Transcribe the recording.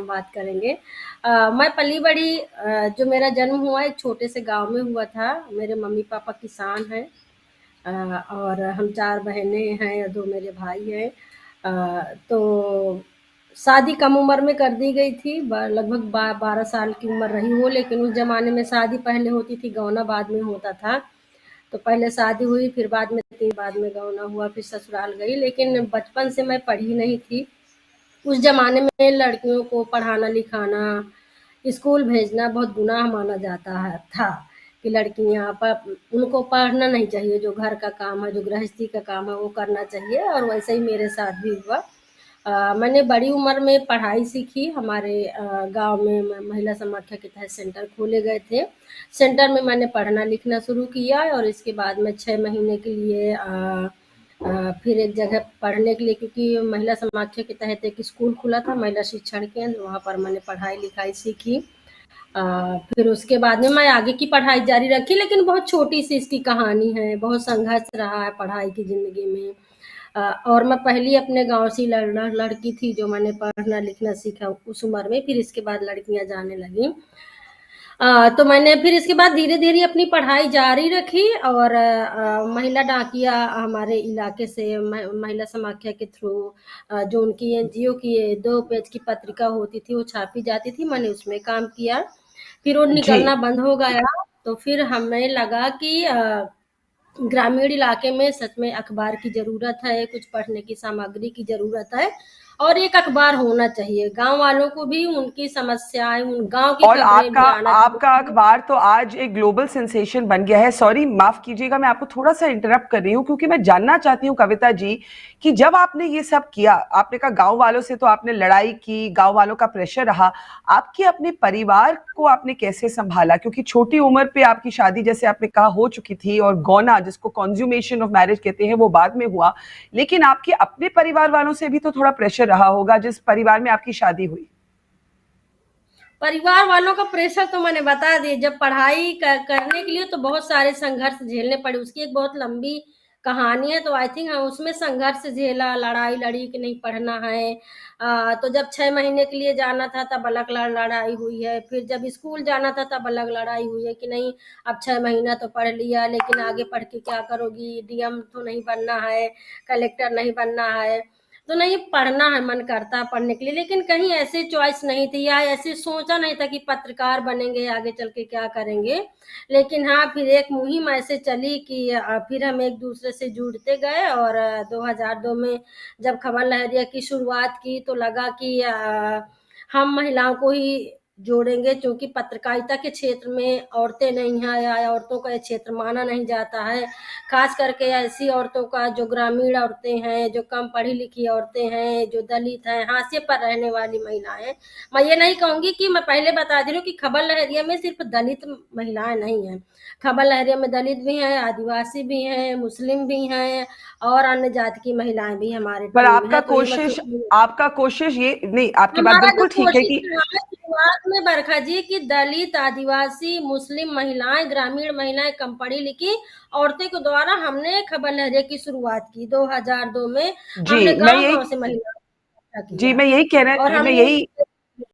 हम बात करेंगे। मैं पली-बड़ी जो मेरा जन्म हुआ एक छोटे से गाँव में हुआ था। मेरे मम्मी-पापा किसान हैं। और हम 4 बहनें हैं और 2 मेरे भाई हैं। तो शादी कम उम्र में कर दी गई थी। लगभग 12 साल की उम्र रही हो, लेकिन उस ज़माने में शादी पहले होती थी, गौना बाद में होता था। तो पहले शादी हुई, फिर बाद में गौना हुआ, फिर ससुराल गई। लेकिन बचपन से मैं पढ़ी नहीं थी। उस ज़माने में लड़कियों को पढ़ाना-लिखाना, स्कूल भेजना बहुत गुनाह माना जाता है था कि लड़कियाँ प उनको पढ़ना नहीं चाहिए, जो घर का काम है, जो गृहस्थी का काम है, वो करना चाहिए और वैसे ही मेरे साथ भी हुआ। मैंने बड़ी उम्र में पढ़ाई सीखी। हमारे गाँव में महिला समाख्या के तहत सेंटर खोले गए थे। सेंटर में मैंने पढ़ना-लिखना शुरू किया और इसके बाद मैं 6 महीने के लिए फिर एक जगह पढ़ने के लिए, क्योंकि महिला समाख्या के तहत एक स्कूल खुला था, महिला शिक्षण केंद्र, वहाँ पर मैंने पढ़ाई-लिखाई सीखी। फिर उसके बाद में मैं आगे की पढ़ाई जारी रखी, लेकिन बहुत छोटी-सी इसकी कहानी है, बहुत संघर्ष रहा है पढ़ाई की ज़िंदगी में। और मैं पहली अपने गाँव से लड़की थी जो मैंने पढ़ना-लिखना सीखा उस उम्र में, फिर इसके बाद लड़कियाँ जाने लगीं। तो मैंने फिर इसके बाद धीरे-धीरे अपनी पढ़ाई जारी रखी और महिला डाकिया हमारे इलाके से महिला समाख्या के थ्रू जो उनकी एनजीओ की 2 पेज की पत्रिका होती थी, वो छापी जाती थी, मैंने उसमें काम किया। फिर वो जी। निकलना बंद हो गया, तो फिर हमें लगा कि ग्रामीण इलाके में सच में अखबार की ज़रूरत है, कुछ पढ़ने की सामग्री की ज़रूरत है और एक अखबार होना चाहिए। गाँव वालों को भी उनकी समस्याएँ, उन गाँव की और खबरें आपका भी आना आपका चाहिए। अखबार तो आज एक ग्लोबल सेंसेशन बन गया है। सॉरी, माफ कीजिएगा, मैं आपको थोड़ा सा इंटरप्ट कर रही हूँ क्योंकि मैं जानना चाहती हूँ कविता जी कि जब आपने ये सब किया, आपने कहा गांव वालों से तो आपने लड़ाई की, गांव वालों का प्रेशर रहा, आपके अपने परिवार को आपने कैसे संभाला? क्योंकि छोटी उम्र पे आपकी शादी जैसे आपने कहा हो चुकी थी और गौना जिसको कॉन्ज्यूमेशन ऑफ मैरिज कहते हैं वो बाद में हुआ, लेकिन आपके अपने परिवार वालों से भी तो थोड़ा प्रेशर रहा होगा जिस परिवार में आपकी शादी हुई। परिवार वालों का प्रेशर तो मैंने बता दिया। जब पढ़ाई करने के लिए तो बहुत सारे संघर्ष झेलने पड़े, उसकी एक बहुत लंबी कहानी है। तो आई थिंक हाँ, उसमें संघर्ष झेला, लड़ाई लड़ी कि नहीं पढ़ना है। तो जब 6 महीने के लिए जाना था तब अलग लड़ाई हुई है, फिर जब स्कूल जाना था तब अलग लड़ाई हुई है कि नहीं अब 6 महीना तो पढ़ लिया, लेकिन आगे पढ़ के क्या करोगी, डीएम तो नहीं बनना है, कलेक्टर नहीं बनना है। तो नहीं, पढ़ना है, मन करता है पढ़ने के लिए, लेकिन कहीं ऐसी चॉइस नहीं थी या ऐसे सोचा नहीं था कि पत्रकार बनेंगे, आगे चल के क्या करेंगे। लेकिन हाँ, फिर एक मुहिम ऐसे चली कि फिर हम एक दूसरे से जुड़ते गए और 2002 में जब खबर लहरिया की शुरुआत की तो लगा कि हम महिलाओं को ही जोड़ेंगे, क्योंकि पत्रकारिता के क्षेत्र में औरतें नहीं हैं या औरतों का ये क्षेत्र माना नहीं जाता है। खास करके ऐसी औरतों का जो ग्रामीण औरतें हैं, जो कम पढ़ी लिखी औरतें हैं, जो दलित हैं, हाशिए पर रहने वाली महिलाएं। मैं ये नहीं कहूंगी कि, मैं पहले बता दे रही हूँ कि खबर लहरिया में सिर्फ दलित महिलाएं नहीं हैं। खबर लहरिया में दलित भी हैं, आदिवासी भी हैं, मुस्लिम भी हैं और अन्य जाति की महिलाएं भी हमारे पर टीम में हैं। तो ये मैं आपका कोशिश ये नहीं, आपकी बात हमारा जो बिल्कुल ठीक है कोशिश कि रहा है शुरुआत में बरखा जी की दलित, आदिवासी, मुस्लिम महिलाएं, ग्रामीण महिलाएं, कम पढ़ी लिखी औरतें के द्वारा हमने खबर लहरिया की शुरुआत की 2002 में। जी हमने मैं गांव यही गांव से महिलाओं को इकट्ठा जी किया मैं यही कहना और जी मैं हमने यही